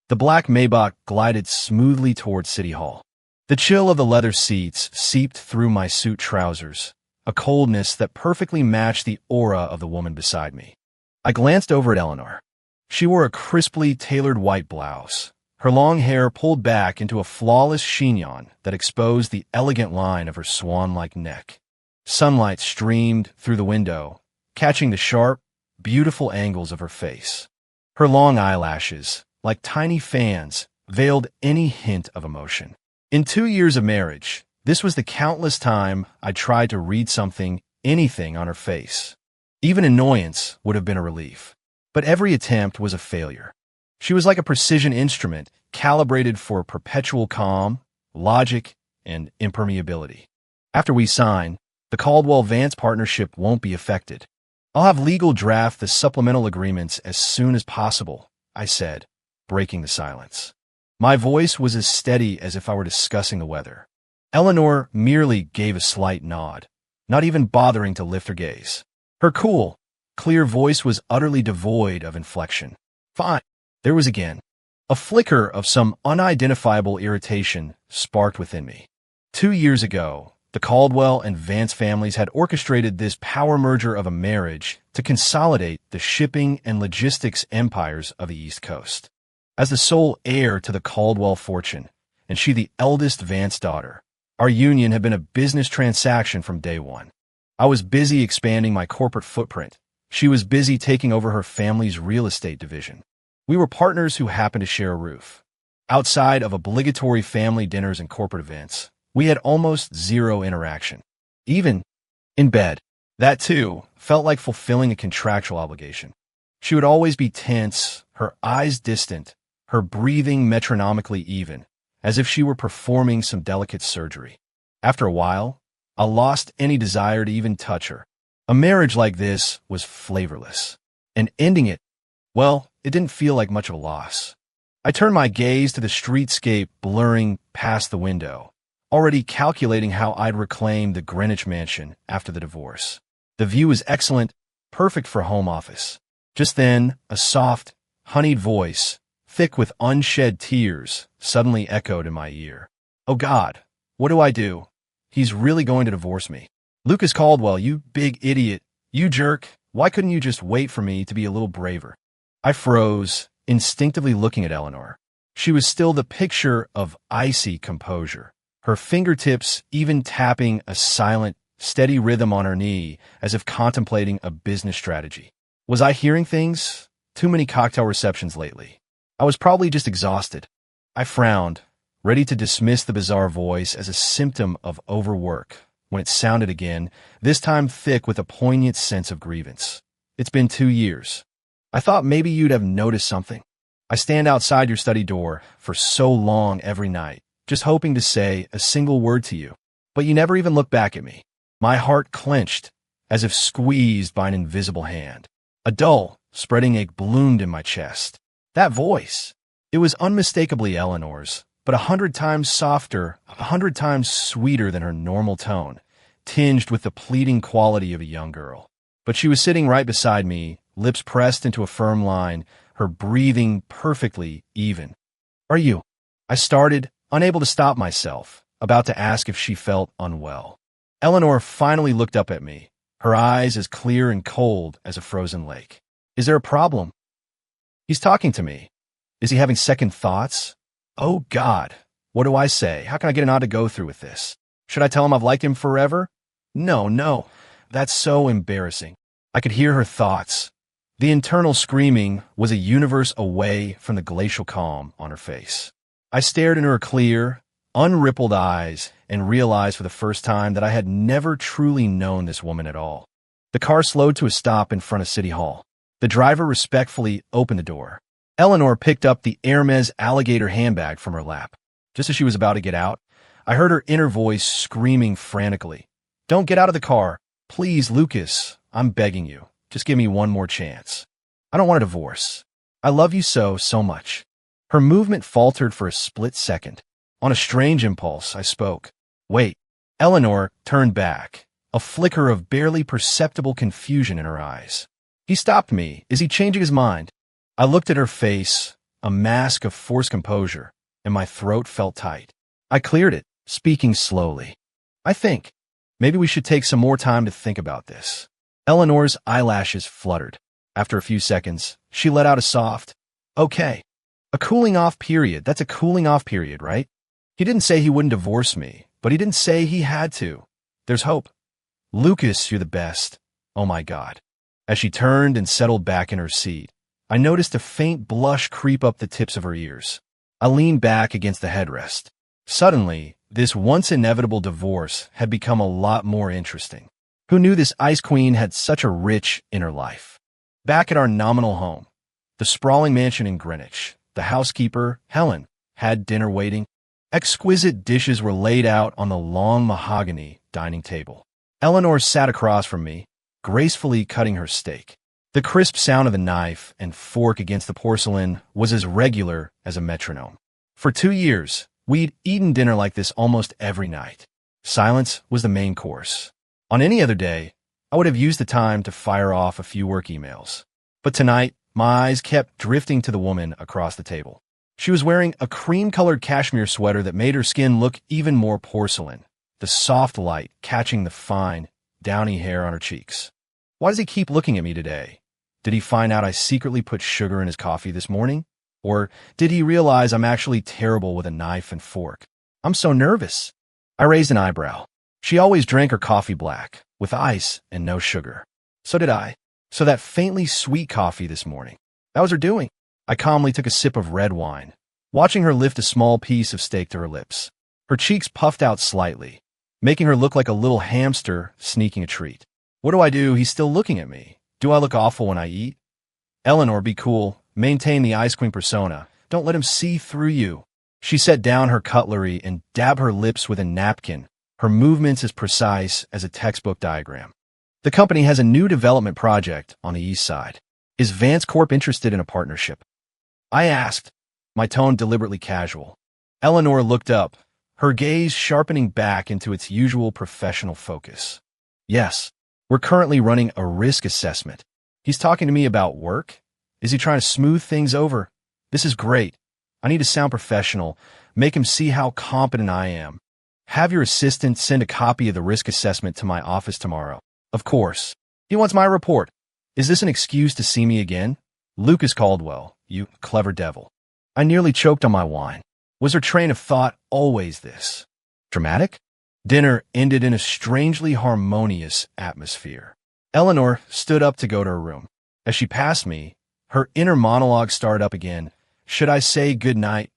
The black Maybach glided smoothly toward City Hall. The chill of the leather seats seeped through my suit trousers, a coldness that perfectly matched the aura of the woman beside me. I glanced over at Eleanor. She wore a crisply tailored white blouse, her long hair pulled back into a flawless chignon that exposed the elegant line of her swan-like neck. Sunlight streamed through the window, catching the sharp, beautiful angles of her face. Her long eyelashes, like tiny fans, veiled any hint of emotion. In 2 years of marriage, this was the countless time I tried to read something, anything on her face. Even annoyance would have been a relief. But every attempt was a failure. She was like a precision instrument, calibrated for perpetual calm, logic, and impermeability. After we sign, the Caldwell-Vance partnership won't be affected. I'll have legal draft the supplemental agreements as soon as possible, I said, breaking the silence. My voice was as steady as if I were discussing the weather. Eleanor merely gave a slight nod, not even bothering to lift her gaze. Her cool, clear voice was utterly devoid of inflection. Fine. There was again a flicker of some unidentifiable irritation sparked within me. 2 years ago, the Caldwell and Vance families had orchestrated this power merger of a marriage to consolidate the shipping and logistics empires of the East Coast. As the sole heir to the Caldwell fortune, and she the eldest Vance daughter, our union had been a business transaction from day one. I was busy expanding my corporate footprint. She was busy taking over her family's real estate division. We were partners who happened to share a roof. Outside of obligatory family dinners and corporate events, we had almost zero interaction. Even in bed, that too felt like fulfilling a contractual obligation. She would always be tense, her eyes distant, her breathing metronomically even, as if she were performing some delicate surgery. After a while, I lost any desire to even touch her. A marriage like this was flavorless, and ending it, well, it didn't feel like much of a loss. I turned my gaze to the streetscape blurring past the window, already calculating how I'd reclaim the Greenwich mansion after the divorce. The view was excellent, perfect for home office. Just then, a soft, honeyed voice, thick with unshed tears, suddenly echoed in my ear. Oh God, what do I do? He's really going to divorce me. Lucas Caldwell, you big idiot, you jerk, why couldn't you just wait for me to be a little braver? I froze, instinctively looking at Eleanor. She was still the picture of icy composure, her fingertips even tapping a silent, steady rhythm on her knee as if contemplating a business strategy. Was I hearing things? Too many cocktail receptions lately. I was probably just exhausted. I frowned, ready to dismiss the bizarre voice as a symptom of overwork, when it sounded again, this time thick with a poignant sense of grievance. It's been 2 years. I thought maybe you'd have noticed something. I stand outside your study door for so long every night, just hoping to say a single word to you. But you never even look back at me. My heart clenched, as if squeezed by an invisible hand. A dull, spreading ache bloomed in my chest. That voice. It was unmistakably Eleanor's, but 100 times softer, 100 times sweeter than her normal tone, tinged with the pleading quality of a young girl. But she was sitting right beside me, lips pressed into a firm line, her breathing perfectly even. Are you? I started, unable to stop myself, about to ask if she felt unwell. Eleanor finally looked up at me, her eyes as clear and cold as a frozen lake. Is there a problem? He's talking to me. Is he having second thoughts? Oh God, what do I say? How can I get an odd to go through with this? Should I tell him I've liked him forever? No, that's so embarrassing. I could hear her thoughts. The internal screaming was a universe away from the glacial calm on her face. I stared into her clear, unrippled eyes and realized for the first time that I had never truly known this woman at all. The car slowed to a stop in front of City Hall. The driver respectfully opened the door. Eleanor picked up the Hermes alligator handbag from her lap. Just as she was about to get out, I heard her inner voice screaming frantically. Don't get out of the car. Please, Lucas, I'm begging you. Just give me one more chance. I don't want a divorce. I love you so much. Her movement faltered for a split second. On a strange impulse, I spoke. Wait. Eleanor turned back, a flicker of barely perceptible confusion in her eyes. He stopped me. Is he changing his mind? I looked at her face, a mask of forced composure, and my throat felt tight. I cleared it, speaking slowly. I think maybe we should take some more time to think about this. Eleanor's eyelashes fluttered. After a few seconds, she let out a soft, "Okay." A cooling off period. That's a cooling off period, right? He didn't say he wouldn't divorce me, but he didn't say he had to. There's hope. Lucas, you're the best. Oh my God. As she turned and settled back in her seat, I noticed a faint blush creep up the tips of her ears. I leaned back against the headrest. Suddenly, this once inevitable divorce had become a lot more interesting. Who knew this ice queen had such a rich inner life? Back at our nominal home, the sprawling mansion in Greenwich, the housekeeper, Helen, had dinner waiting. Exquisite dishes were laid out on the long mahogany dining table. Eleanor sat across from me, gracefully cutting her steak. The crisp sound of the knife and fork against the porcelain was as regular as a metronome. For 2 years, we'd eaten dinner like this almost every night. Silence was the main course. On any other day, I would have used the time to fire off a few work emails. But tonight, my eyes kept drifting to the woman across the table. She was wearing a cream-colored cashmere sweater that made her skin look even more porcelain, the soft light catching the fine, downy hair on her cheeks. Why does he keep looking at me today? Did he find out I secretly put sugar in his coffee this morning? Or did he realize I'm actually terrible with a knife and fork? I'm so nervous. I raised an eyebrow. She always drank her coffee black, with ice and no sugar. So did I. So that faintly sweet coffee this morning. That was her doing. I calmly took a sip of red wine, watching her lift a small piece of steak to her lips. Her cheeks puffed out slightly, making her look like a little hamster sneaking a treat. What do? He's still looking at me. Do I look awful when I eat? Eleanor, be cool. Maintain the ice queen persona. Don't let him see through you. She set down her cutlery and dabbed her lips with a napkin, her movements as precise as a textbook diagram. The company has a new development project on the east side. Is Vance Corp interested in a partnership? I asked, my tone deliberately casual. Eleanor looked up, her gaze sharpening back into its usual professional focus. Yes, we're currently running a risk assessment. He's talking to me about work? Is he trying to smooth things over? This is great. I need to sound professional, make him see how competent I am. Have your assistant send a copy of the risk assessment to my office tomorrow. Of course. He wants my report. Is this an excuse to see me again? Lucas Caldwell, you clever devil. I nearly choked on my wine. Was her train of thought always this? Dramatic? Dinner ended in a strangely harmonious atmosphere. Eleanor stood up to go to her room. As she passed me, her inner monologue started up again. Should I say good night?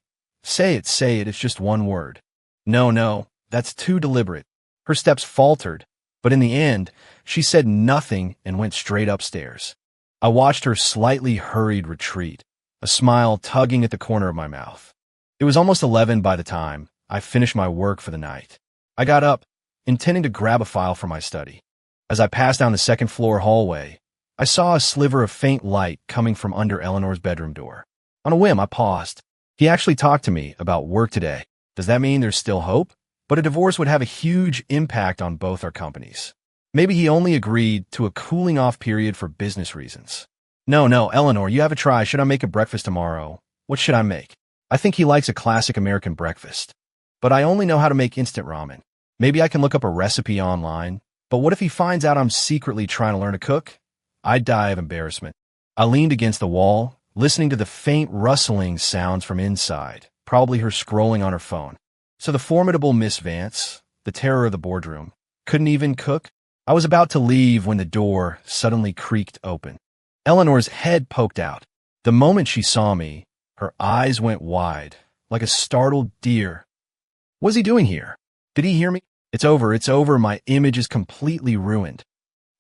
Say it, it's just one word. No, that's too deliberate. Her steps faltered, but in the end, she said nothing and went straight upstairs. I watched her slightly hurried retreat, a smile tugging at the corner of my mouth. It was almost 11 by the time I finished my work for the night. I got up, intending to grab a file from my study. As I passed down the second-floor hallway, I saw a sliver of faint light coming from under Eleanor's bedroom door. On a whim, I paused. He actually talked to me about work today. Does that mean there's still hope? But a divorce would have a huge impact on both our companies. Maybe he only agreed to a cooling-off period for business reasons. No, Eleanor, you have a try. Should I make a breakfast tomorrow? What should I make? I think he likes a classic American breakfast. But I only know how to make instant ramen. Maybe I can look up a recipe online. But what if he finds out I'm secretly trying to learn to cook? I'd die of embarrassment. I leaned against the wall, listening to the faint rustling sounds from inside, probably her scrolling on her phone. So the formidable Miss Vance, the terror of the boardroom, couldn't even cook? I was about to leave when the door suddenly creaked open. Eleanor's head poked out. The moment she saw me, her eyes went wide, like a startled deer. What is he doing here? Did he hear me? It's over, my image is completely ruined.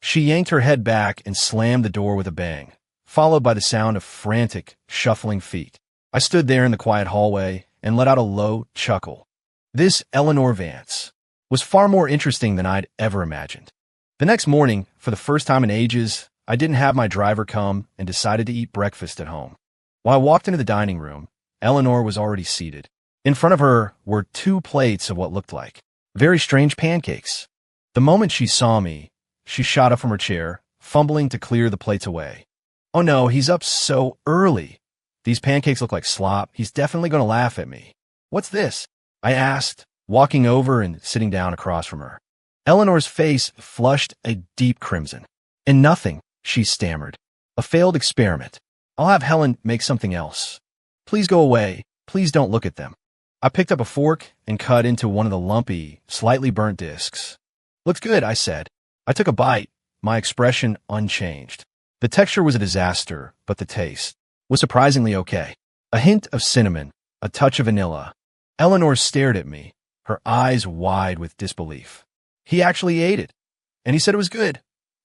She yanked her head back and slammed the door with a bang, followed by the sound of frantic, shuffling feet. I stood there in the quiet hallway and let out a low chuckle. This Eleanor Vance was far more interesting than I'd ever imagined. The next morning, for the first time in ages, I didn't have my driver come and decided to eat breakfast at home. While I walked into the dining room, Eleanor was already seated. In front of her were 2 plates of what looked like very strange pancakes. The moment she saw me, she shot up from her chair, fumbling to clear the plates away. Oh no, he's up so early. These pancakes look like slop. He's definitely going to laugh at me. What's this? I asked, walking over and sitting down across from her. Eleanor's face flushed a deep crimson. And nothing, she stammered. A failed experiment. I'll have Helen make something else. Please go away. Please don't look at them. I picked up a fork and cut into one of the lumpy, slightly burnt discs. Looks good, I said. I took a bite, my expression unchanged. The texture was a disaster, but the taste was surprisingly okay. A hint of cinnamon, a touch of vanilla. Eleanor stared at me, her eyes wide with disbelief. He actually ate it, and he said it was good.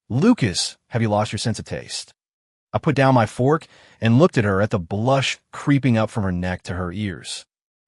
Lucas, have you lost your sense of taste? I put down my fork and looked at her at the blush creeping up from her neck to her ears.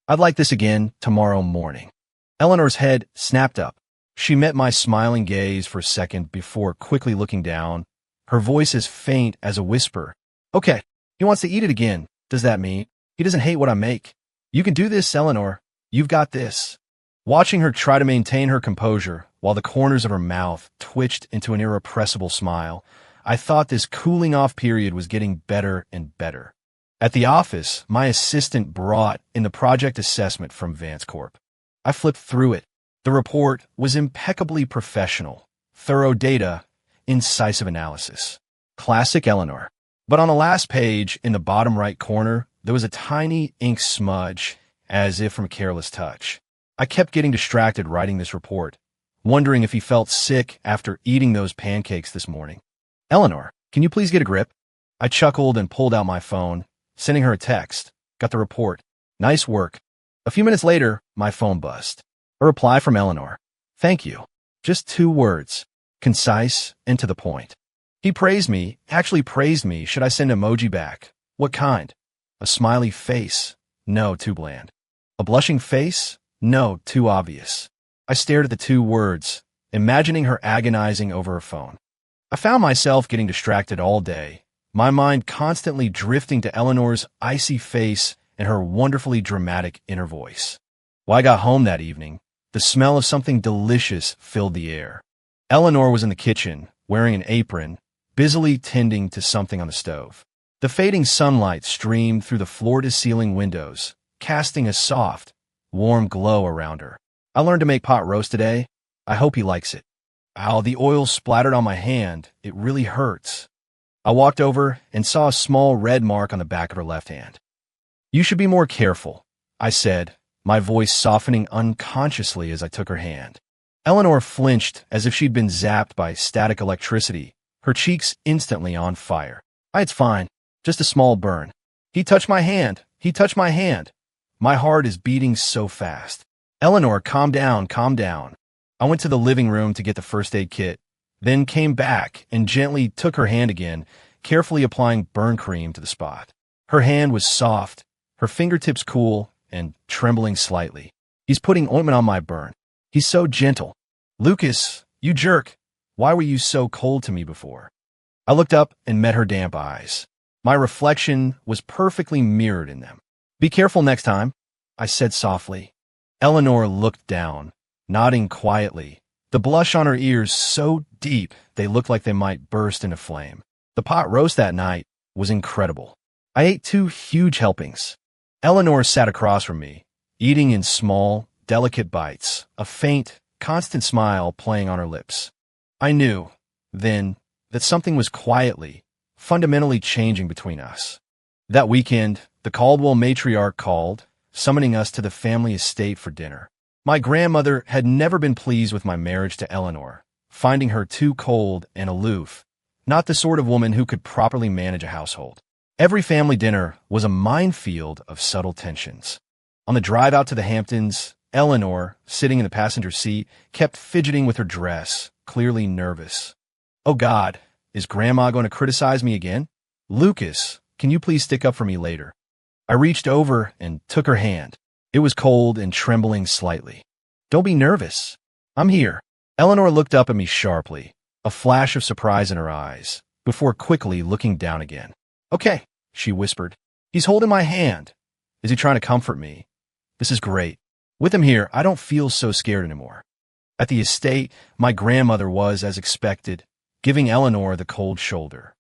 I'd like this again tomorrow morning. Eleanor's head snapped up. She met my smiling gaze for a second before quickly looking down, her voice as faint as a whisper. Okay, he wants to eat it again. Does that mean he doesn't hate what I make? You can do this, Eleanor. You've got this. Watching her try to maintain her composure while the corners of her mouth twitched into an irrepressible smile, I thought this cooling-off period was getting better and better. At the office, my assistant brought in the project assessment from Vance Corp. I flipped through it. The report was impeccably professional, thorough data, incisive analysis. Classic Eleanor. But on the last page, in the bottom right corner, there was a tiny ink smudge, as if from a careless touch. I kept getting distracted writing this report, wondering if he felt sick after eating those pancakes this morning. Eleanor, can you please get a grip? I chuckled and pulled out my phone, sending her a text. Got the report. Nice work. A few minutes later, my phone buzzed. A reply from Eleanor. Thank you. Just 2 words. Concise and to the point. He praised me, actually praised me. Should I send emoji back? What kind? A smiley face? No, too bland. A blushing face? No, too obvious. I stared at the 2 words, imagining her agonizing over her phone. I found myself getting distracted all day, my mind constantly drifting to Eleanor's icy face and her wonderfully dramatic inner voice. When I got home that evening, the smell of something delicious filled the air. Eleanor was in the kitchen, wearing an apron, busily tending to something on the stove. The fading sunlight streamed through the floor-to-ceiling windows, casting a soft, warm glow around her. I learned to make pot roast today. I hope he likes it. Ow, the oil splattered on my hand. It really hurts. I walked over and saw a small red mark on the back of her left hand. You should be more careful, I said, my voice softening unconsciously as I took her hand. Eleanor flinched as if she'd been zapped by static electricity, her cheeks instantly on fire. It's fine. Just a small burn. He touched my hand. He touched my hand. My heart is beating so fast. Eleanor, calm down, calm down. I went to the living room to get the first aid kit, then came back and gently took her hand again, carefully applying burn cream to the spot. Her hand was soft, her fingertips cool, and trembling slightly. He's putting ointment on my burn. He's so gentle. Lucas, you jerk. Why were you so cold to me before? I looked up and met her damp eyes. My reflection was perfectly mirrored in them. Be careful next time, I said softly. Eleanor looked down, nodding quietly, the blush on her ears so deep they looked like they might burst into flame. The pot roast that night was incredible. I ate 2 huge helpings. Eleanor sat across from me, eating in small, delicate bites, a faint, constant smile playing on her lips. I knew, then, that something was quietly, fundamentally changing between us. That weekend, the Caldwell matriarch called, summoning us to the family estate for dinner. My grandmother had never been pleased with my marriage to Eleanor, finding her too cold and aloof, not the sort of woman who could properly manage a household. Every family dinner was a minefield of subtle tensions. On the drive out to the Hamptons, Eleanor, sitting in the passenger seat, kept fidgeting with her dress, clearly nervous. Oh God, is Grandma going to criticize me again? Lucas, can you please stick up for me later? I reached over and took her hand. It was cold and trembling slightly. Don't be nervous. I'm here. Eleanor looked up at me sharply, a flash of surprise in her eyes, before quickly looking down again. Okay, she whispered. He's holding my hand. Is he trying to comfort me? This is great. With him here, I don't feel so scared anymore. At the estate, my grandmother was, as expected, giving Eleanor the cold shoulder.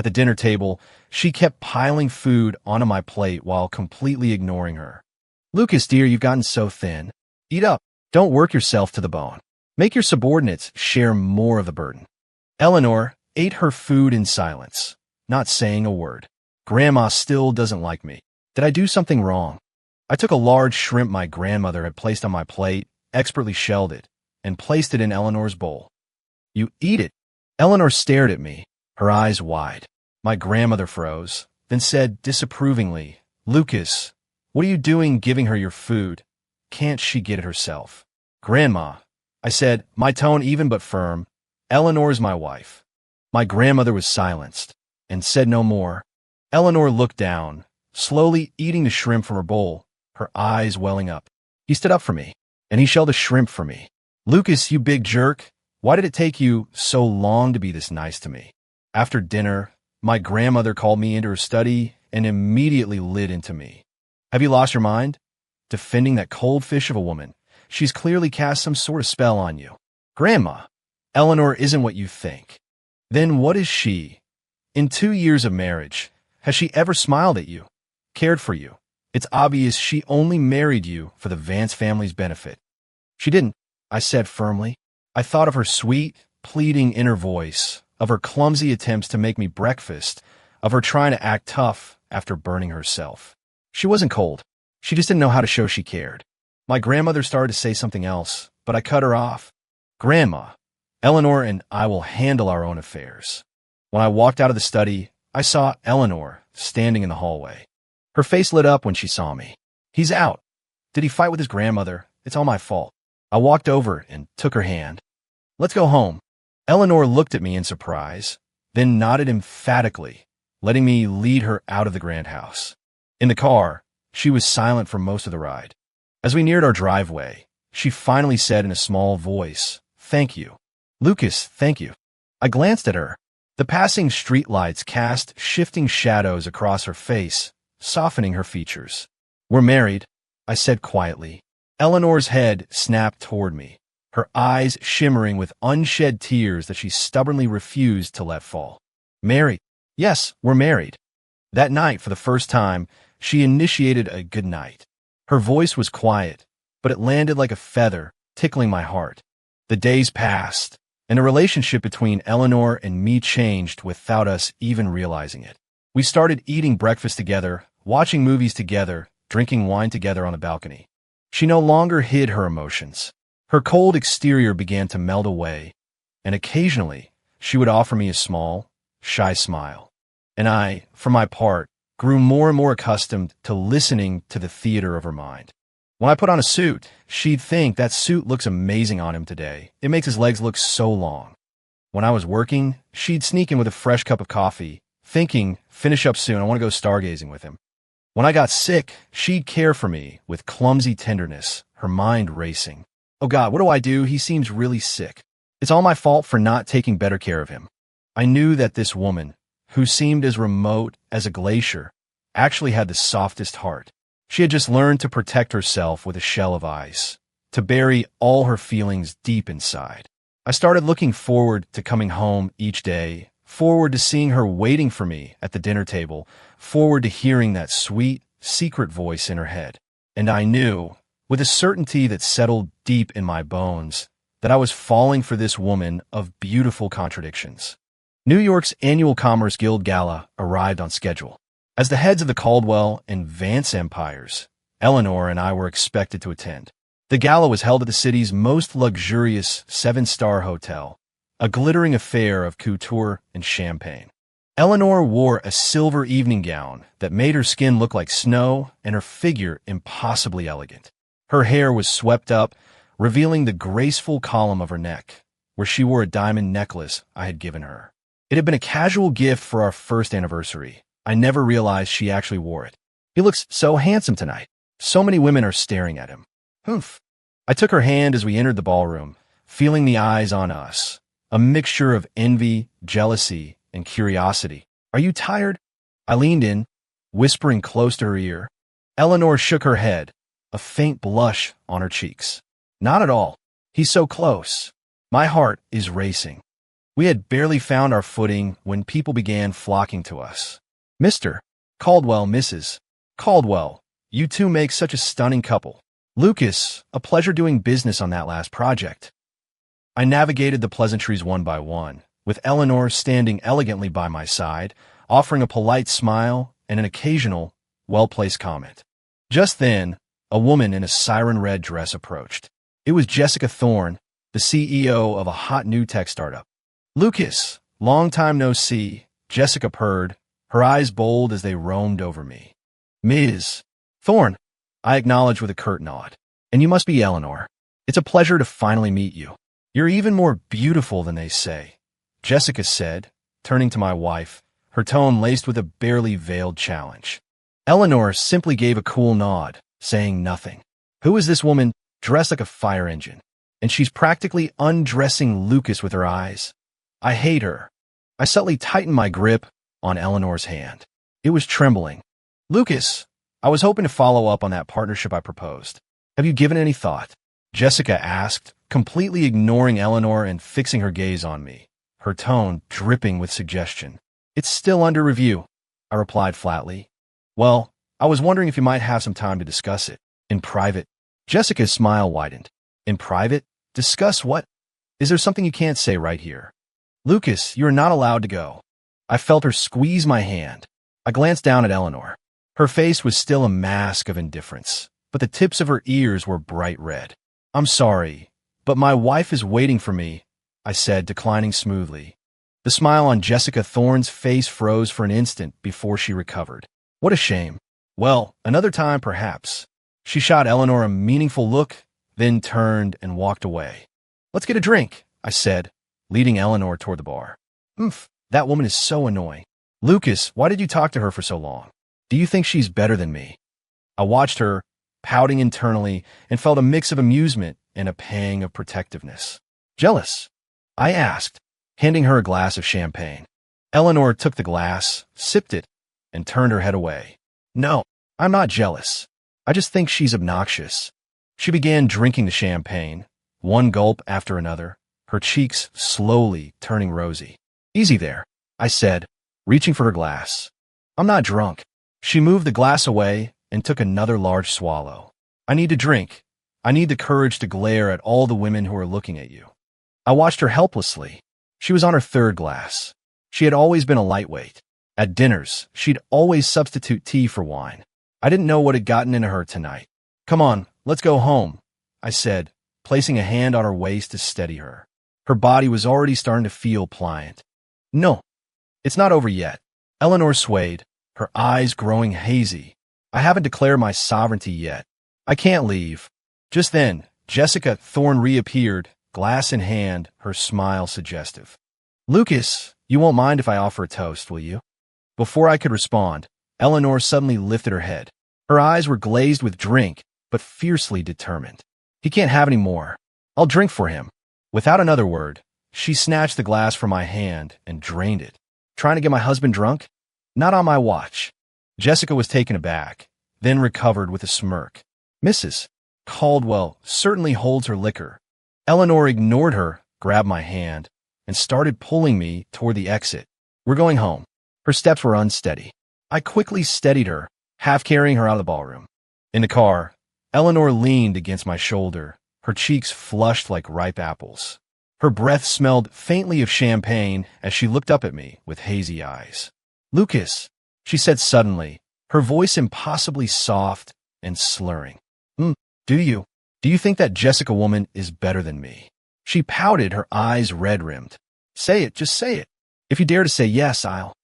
At the dinner table, she kept piling food onto my plate while completely ignoring her. Lucas, dear, you've gotten so thin. Eat up. Don't work yourself to the bone. Make your subordinates share more of the burden. Eleanor ate her food in silence, not saying a word. Grandma still doesn't like me. Did I do something wrong? I took a large shrimp my grandmother had placed on my plate, expertly shelled it, and placed it in Eleanor's bowl. You eat it. Eleanor stared at me, her eyes wide. My grandmother froze, then said disapprovingly, Lucas, what are you doing giving her your food? Can't she get it herself? Grandma, I said, my tone even but firm, Eleanor's my wife. My grandmother was silenced and said no more. Eleanor looked down, slowly eating the shrimp from her bowl, her eyes welling up. He stood up for me, and he shelled a shrimp for me. Lucas, you big jerk, why did it take you so long to be this nice to me? After dinner, my grandmother called me into her study and immediately lit into me. Have you lost your mind? Defending that cold fish of a woman. She's clearly cast some sort of spell on you. Grandma, Eleanor isn't what you think. Then what is she? In 2 years of marriage, has she ever smiled at you, cared for you? It's obvious she only married you for the Vance family's benefit. She didn't, I said firmly. I thought of her sweet, pleading inner voice, of her clumsy attempts to make me breakfast, of her trying to act tough after burning herself. She wasn't cold. She just didn't know how to show she cared. My grandmother started to say something else, but I cut her off. Grandma, Eleanor and I will handle our own affairs. When I walked out of the study, I saw Eleanor standing in the hallway. Her face lit up when she saw me. He's out. Did he fight with his grandmother? It's all my fault. I walked over and took her hand. Let's go home. Eleanor looked at me in surprise, then nodded emphatically, letting me lead her out of the grand house. In the car, she was silent for most of the ride. As we neared our driveway, she finally said in a small voice, Thank you. Lucas, thank you. I glanced at her. The passing streetlights cast shifting shadows across her face, softening her features. We're married, I said quietly. Eleanor's head snapped toward me, her eyes shimmering with unshed tears that she stubbornly refused to let fall. Married? Yes, we're married. That night, for the first time, she initiated a good night. Her voice was quiet, but it landed like a feather, tickling my heart. The days passed, and the relationship between Eleanor and me changed without us even realizing it. We started eating breakfast together, watching movies together, drinking wine together on the balcony. She no longer hid her emotions. Her cold exterior began to melt away, and occasionally she would offer me a small, shy smile. And I, for my part, grew more and more accustomed to listening to the theater of her mind. When I put on a suit, she'd think, that suit looks amazing on him today. It makes his legs look so long. When I was working, she'd sneak in with a fresh cup of coffee, thinking, finish up soon, I want to go stargazing with him. When I got sick, she'd care for me with clumsy tenderness, her mind racing. Oh God, what do I do? He seems really sick. It's all my fault for not taking better care of him. I knew that this woman, who seemed as remote as a glacier, actually had the softest heart. She had just learned to protect herself with a shell of ice, to bury all her feelings deep inside. I started looking forward to coming home each day, forward to seeing her waiting for me at the dinner table, forward to hearing that sweet, secret voice in her head. And I knew, with a certainty that settled deep in my bones, that I was falling for this woman of beautiful contradictions. New York's annual Commerce Guild Gala arrived on schedule. As the heads of the Caldwell and Vance empires, Eleanor and I were expected to attend. The gala was held at the city's most luxurious 7-star hotel, a glittering affair of couture and champagne. Eleanor wore a silver evening gown that made her skin look like snow and her figure impossibly elegant. Her hair was swept up, revealing the graceful column of her neck, where she wore a diamond necklace I had given her. It had been a casual gift for our first anniversary. I never realized she actually wore it. He looks so handsome tonight. So many women are staring at him. Humph. I took her hand as we entered the ballroom, feeling the eyes on us, a mixture of envy, jealousy, and curiosity. Are you tired? I leaned in, whispering close to her ear. Eleanor shook her head, a faint blush on her cheeks. Not at all. He's so close. My heart is racing. We had barely found our footing when people began flocking to us. Mr. Caldwell, Mrs. Caldwell, you two make such a stunning couple. Lucas, a pleasure doing business on that last project. I navigated the pleasantries one by one, with Eleanor standing elegantly by my side, offering a polite smile and an occasional, well-placed comment. Just then, a woman in a siren-red dress approached. It was Jessica Thorne, the CEO of a hot new tech startup. Lucas, long time no see, Jessica purred, her eyes bold as they roamed over me. Ms. Thorne, I acknowledged with a curt nod. And you must be Eleanor. It's a pleasure to finally meet you. You're even more beautiful than they say, Jessica said, turning to my wife, her tone laced with a barely veiled challenge. Eleanor simply gave a cool nod, saying nothing. Who is this woman dressed like a fire engine? And she's practically undressing Lucas with her eyes. I hate her. I subtly tightened my grip on Eleanor's hand. It was trembling. Lucas, I was hoping to follow up on that partnership I proposed. Have you given any thought? Jessica asked, completely ignoring Eleanor and fixing her gaze on me, her tone dripping with suggestion. It's still under review, I replied flatly. Well, I was wondering if you might have some time to discuss it. In private. Jessica's smile widened. In private? Discuss what? Is there something you can't say right here? Lucas, you are not allowed to go. I felt her squeeze my hand. I glanced down at Eleanor. Her face was still a mask of indifference, but the tips of her ears were bright red. I'm sorry, but my wife is waiting for me, I said, declining smoothly. The smile on Jessica Thorne's face froze for an instant before she recovered. What a shame. Well, another time perhaps. She shot Eleanor a meaningful look, then turned and walked away. Let's get a drink, I said, leading Eleanor toward the bar. That woman is so annoying. Lucas, why did you talk to her for so long? Do you think she's better than me? I watched her, pouting internally, and felt a mix of amusement and a pang of protectiveness. Jealous? I asked, handing her a glass of champagne. Eleanor took the glass, sipped it, and turned her head away. No, I'm not jealous. I just think she's obnoxious. She began drinking the champagne, one gulp after another, her cheeks slowly turning rosy. Easy there, I said, reaching for her glass. I'm not drunk. She moved the glass away and took another large swallow. I need to drink. I need the courage to glare at all the women who are looking at you. I watched her helplessly. She was on her third glass. She had always been a lightweight. At dinners, she'd always substitute tea for wine. I didn't know what had gotten into her tonight. Come on, let's go home, I said, placing a hand on her waist to steady her. Her body was already starting to feel pliant. No, it's not over yet. Eleanor swayed, her eyes growing hazy. I haven't declared my sovereignty yet. I can't leave. Just then, Jessica Thorne reappeared, glass in hand, her smile suggestive. Lucas, you won't mind if I offer a toast, will you? Before I could respond, Eleanor suddenly lifted her head. Her eyes were glazed with drink, but fiercely determined. He can't have any more. I'll drink for him. Without another word, she snatched the glass from my hand and drained it. Trying to get my husband drunk? Not on my watch. Jessica was taken aback, then recovered with a smirk. Mrs. Caldwell certainly holds her liquor. Eleanor ignored her, grabbed my hand, and started pulling me toward the exit. We're going home. Her steps were unsteady. I quickly steadied her, half carrying her out of the ballroom. In the car, Eleanor leaned against my shoulder, her cheeks flushed like ripe apples. Her breath smelled faintly of champagne as she looked up at me with hazy eyes. Lucas, she said suddenly, her voice impossibly soft and slurring. Do you think that Jessica woman is better than me? She pouted, her eyes red-rimmed. Say it, just say it. If you dare to say yes, I'll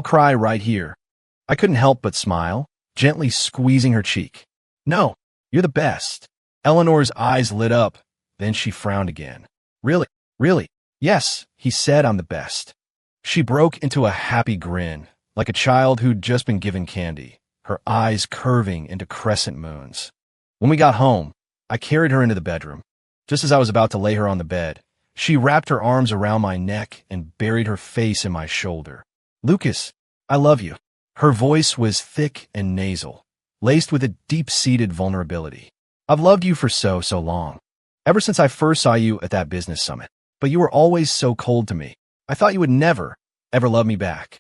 cry right here. I couldn't help but smile, gently squeezing her cheek. No, you're the best. Eleanor's eyes lit up, then she frowned again. Really? Yes, he said I'm the best. She broke into a happy grin, like a child who'd just been given candy, her eyes curving into crescent moons. When we got home, I carried her into the bedroom. Just as I was about to lay her on the bed, she wrapped her arms around my neck and buried her face in my shoulder. Lucas, I love you. Her voice was thick and nasal, laced with a deep-seated vulnerability. I've loved you for so long. Ever since I first saw you at that business summit. But you were always so cold to me. I thought you would never, ever love me back.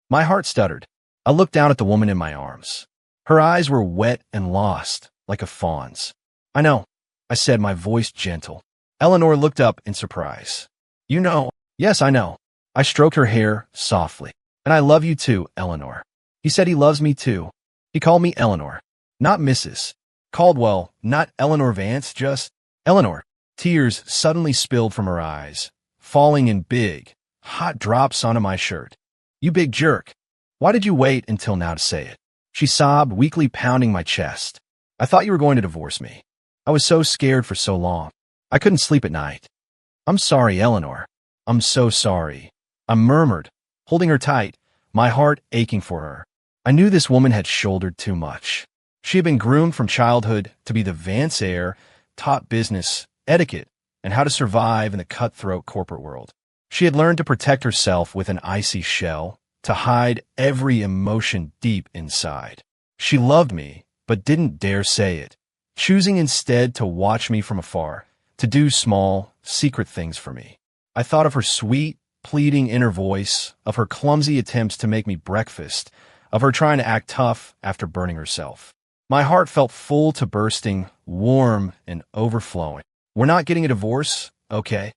My heart stuttered. I looked down at the woman in my arms. Her eyes were wet and lost, like a fawn's. I know, I said, my voice gentle. Eleanor looked up in surprise. You know? Yes, I know. I stroked her hair softly. And I love you too, Eleanor. He said he loves me too. He called me Eleanor, not Mrs. Caldwell, not Eleanor Vance, just Eleanor. Tears suddenly spilled from her eyes, falling in big, hot drops onto my shirt. You big jerk. Why did you wait until now to say it? She sobbed, weakly pounding my chest. I thought you were going to divorce me. I was so scared for so long. I couldn't sleep at night. I'm sorry, Eleanor. I'm so sorry. I murmured, holding her tight, my heart aching for her. I knew this woman had shouldered too much. She had been groomed from childhood to be the Vance heir, taught business, etiquette, and how to survive in the cutthroat corporate world. She had learned to protect herself with an icy shell, to hide every emotion deep inside. She loved me, but didn't dare say it, choosing instead to watch me from afar, to do small, secret things for me. I thought of her sweet, pleading inner voice, of her clumsy attempts to make me breakfast, of her trying to act tough after burning herself. My heart felt full to bursting, warm and overflowing. We're not getting a divorce, okay?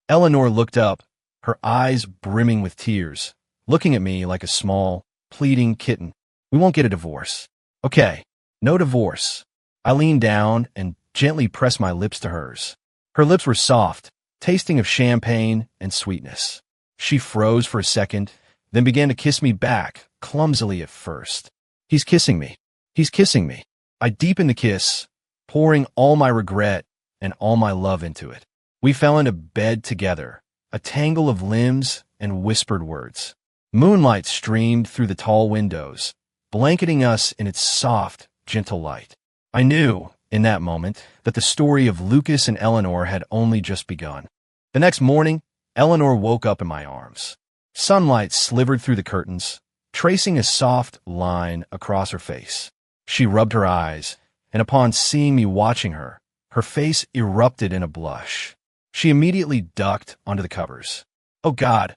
Eleanor looked up, her eyes brimming with tears, looking at me like a small, pleading kitten. We won't get a divorce. Okay, no divorce. I leaned down and gently pressed my lips to hers. Her lips were soft, tasting of champagne and sweetness. She froze for a second, then began to kiss me back, clumsily at first. He's kissing me. He's kissing me. I deepened the kiss, pouring all my regret and all my love into it. We fell into bed together, a tangle of limbs and whispered words. Moonlight streamed through the tall windows, blanketing us in its soft, gentle light. I knew, in that moment, that the story of Lucas and Eleanor had only just begun. The next morning, Eleanor woke up in my arms. Sunlight slivered through the curtains, tracing a soft line across her face. She rubbed her eyes, and upon seeing me watching her, her face erupted in a blush. She immediately ducked onto the covers. Oh God,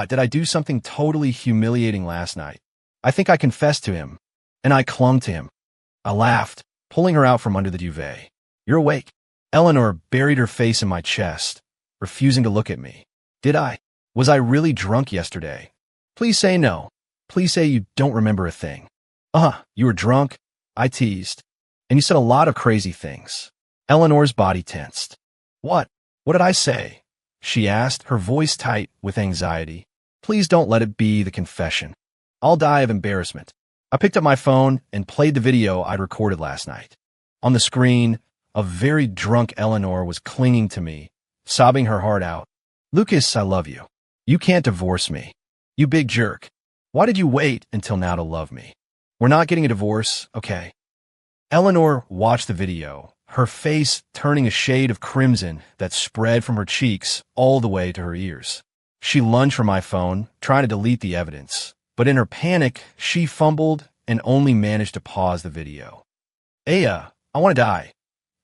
did I do something totally humiliating last night? I think I confessed to him, and I clung to him. I laughed, pulling her out from under the duvet. You're awake. Eleanor buried her face in my chest, refusing to look at me. Did I? Was I really drunk yesterday? Please say no. Please say you don't remember a thing. You were drunk, I teased, and you said a lot of crazy things. Eleanor's body tensed. What? What did I say? She asked, her voice tight with anxiety. Please don't let it be the confession. I'll die of embarrassment. I picked up my phone and played the video I'd recorded last night. On the screen, a very drunk Eleanor was clinging to me, sobbing her heart out. Lucas, I love you. You can't divorce me. You big jerk. Why did you wait until now to love me? We're not getting a divorce, okay? Eleanor watched the video, her face turning a shade of crimson that spread from her cheeks all the way to her ears. She lunged for my phone, trying to delete the evidence, but in her panic, she fumbled and only managed to pause the video. Aya, I want to die.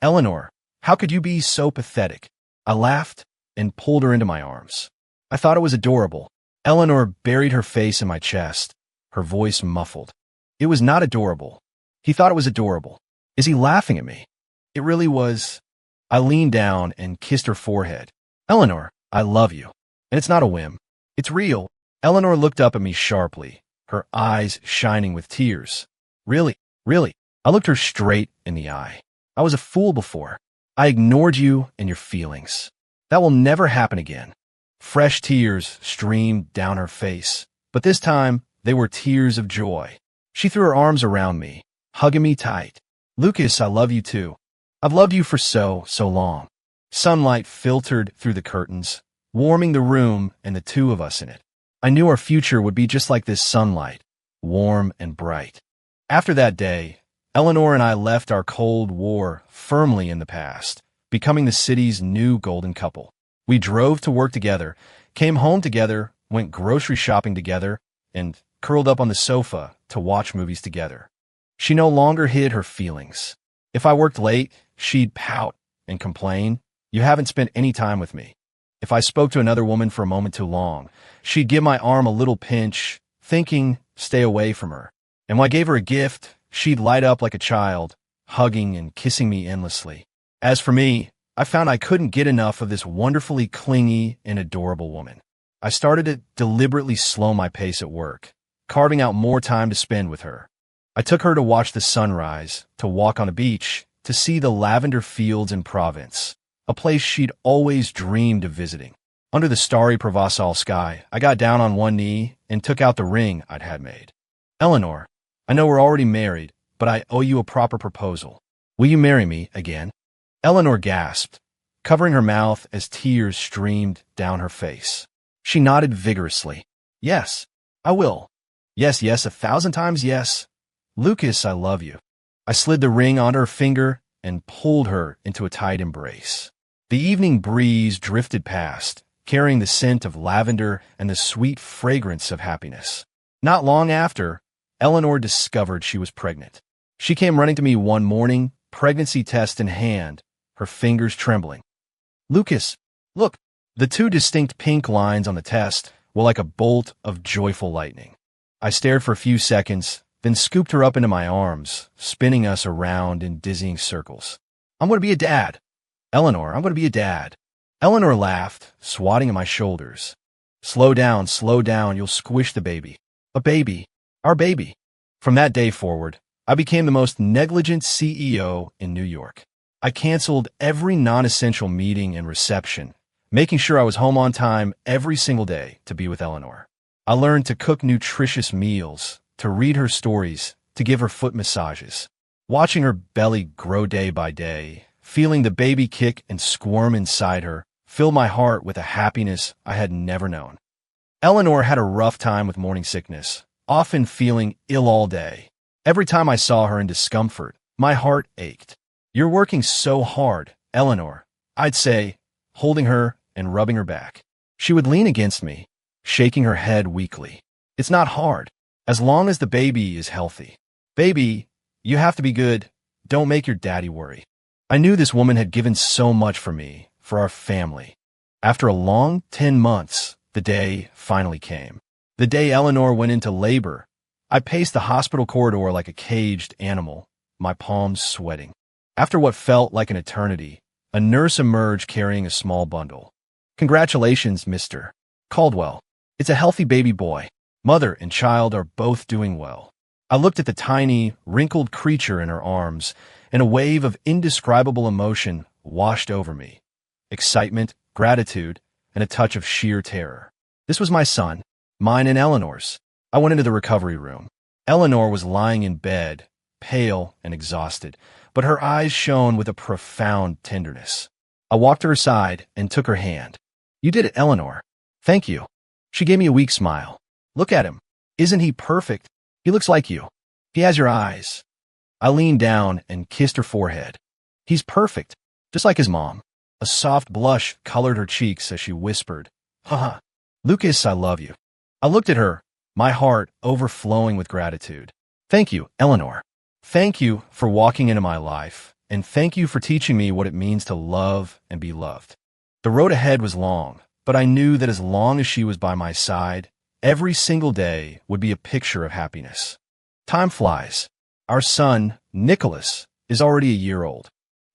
Eleanor, how could you be so pathetic? I laughed and pulled her into my arms. I thought it was adorable. Eleanor buried her face in my chest, her voice muffled. It was not adorable. He thought it was adorable. Is he laughing at me? It really was. I leaned down and kissed her forehead. Eleanor, I love you. And it's not a whim. It's real. Eleanor looked up at me sharply, her eyes shining with tears. Really? Really? I looked her straight in the eye. I was a fool before. I ignored you and your feelings. That will never happen again. Fresh tears streamed down her face, but this time they were tears of joy. She threw her arms around me, hugging me tight. Lucas, I love you too. I've loved you for so long. Sunlight filtered through the curtains, warming the room and the two of us in it. I knew our future would be just like this sunlight, warm and bright. After that day, Eleanor and I left our Cold War firmly in the past, becoming the city's new golden couple. We drove to work together, came home together, went grocery shopping together, and curled up on the sofa to watch movies together. She no longer hid her feelings. If I worked late, she'd pout and complain, "You haven't spent any time with me." If I spoke to another woman for a moment too long, she'd give my arm a little pinch, thinking, stay away from her. And when I gave her a gift, she'd light up like a child, hugging and kissing me endlessly. As for me, I found I couldn't get enough of this wonderfully clingy and adorable woman. I started to deliberately slow my pace at work, carving out more time to spend with her. I took her to watch the sunrise, to walk on a beach, to see the lavender fields in Provence, a place she'd always dreamed of visiting. Under the starry Provençal sky, I got down on one knee and took out the ring I'd had made. Eleanor, I know we're already married, but I owe you a proper proposal. Will you marry me again? Eleanor gasped, covering her mouth as tears streamed down her face. She nodded vigorously. Yes, I will. Yes, yes, 1,000 times yes. Lucas, I love you. I slid the ring onto her finger and pulled her into a tight embrace. The evening breeze drifted past, carrying the scent of lavender and the sweet fragrance of happiness. Not long after, Eleanor discovered she was pregnant. She came running to me one morning, pregnancy test in hand, her fingers trembling. Lucas, look, the two distinct pink lines on the test were like a bolt of joyful lightning. I stared for a few seconds, then scooped her up into my arms, spinning us around in dizzying circles. I'm going to be a dad. Eleanor, I'm going to be a dad. Eleanor laughed, swatting at my shoulders. Slow down, you'll squish the baby. A baby. Our baby. From that day forward, I became the most negligent CEO in New York. I canceled every non-essential meeting and reception, making sure I was home on time every single day to be with Eleanor. I learned to cook nutritious meals, to read her stories, to give her foot massages. Watching her belly grow day by day, feeling the baby kick and squirm inside her, filled my heart with a happiness I had never known. Eleanor had a rough time with morning sickness, often feeling ill all day. Every time I saw her in discomfort, my heart ached. You're working so hard, Eleanor, I'd say, holding her and rubbing her back. She would lean against me, shaking her head weakly. It's not hard, as long as the baby is healthy. Baby, you have to be good. Don't make your daddy worry. I knew this woman had given so much for me, for our family. After a long 10 months, the day finally came. The day Eleanor went into labor, I paced the hospital corridor like a caged animal, my palms sweating. After what felt like an eternity, a nurse emerged carrying a small bundle. Congratulations, Mr. Caldwell. It's a healthy baby boy. Mother and child are both doing well. I looked at the tiny, wrinkled creature in her arms, and a wave of indescribable emotion washed over me. Excitement, gratitude, and a touch of sheer terror. This was my son, mine and Eleanor's. I went into the recovery room. Eleanor was lying in bed, pale and exhausted, but her eyes shone with a profound tenderness. I walked to her side and took her hand. You did it, Eleanor. Thank you. She gave me a weak smile. Look at him. Isn't he perfect? He looks like you. He has your eyes. I leaned down and kissed her forehead. He's perfect, just like his mom. A soft blush colored her cheeks as she whispered, Haha, Lucas, I love you. I looked at her, my heart overflowing with gratitude. Thank you, Eleanor. Thank you for walking into my life, and thank you for teaching me what it means to love and be loved. The road ahead was long, but I knew that as long as she was by my side, every single day would be a picture of happiness. Time flies. Our son, Nicholas, is already a year old.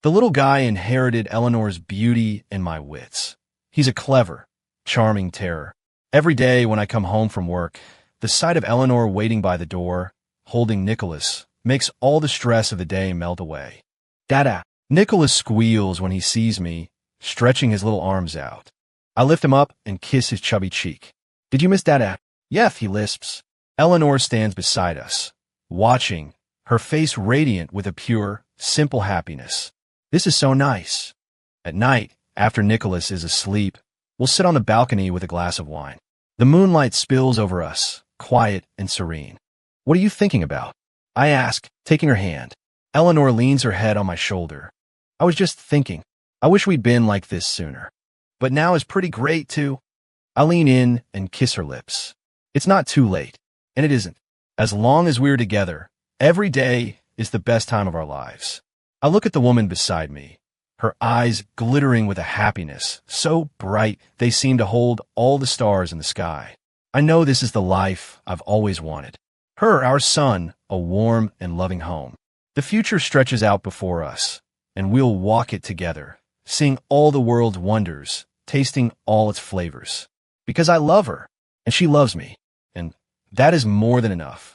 The little guy inherited Eleanor's beauty and my wits. He's a clever, charming terror. Every day when I come home from work, the sight of Eleanor waiting by the door, holding Nicholas, makes all the stress of the day melt away. Dada. Nicholas squeals when he sees me, stretching his little arms out. I lift him up and kiss his chubby cheek. Did you miss Dada? Yes, he lisps. Eleanor stands beside us, watching, her face radiant with a pure, simple happiness. This is so nice. At night, after Nicholas is asleep, we'll sit on the balcony with a glass of wine. The moonlight spills over us, quiet and serene. What are you thinking about? I ask, taking her hand. Eleanor leans her head on my shoulder. I was just thinking, I wish we'd been like this sooner. But now is pretty great, too. I lean in and kiss her lips. It's not too late, and it isn't. As long as we're together, every day is the best time of our lives. I look at the woman beside me, her eyes glittering with a happiness so bright they seem to hold all the stars in the sky. I know this is the life I've always wanted. Her, our son, a warm and loving home. The future stretches out before us, and we'll walk it together, seeing all the world's wonders, tasting all its flavors. Because I love her, and she loves me, and that is more than enough.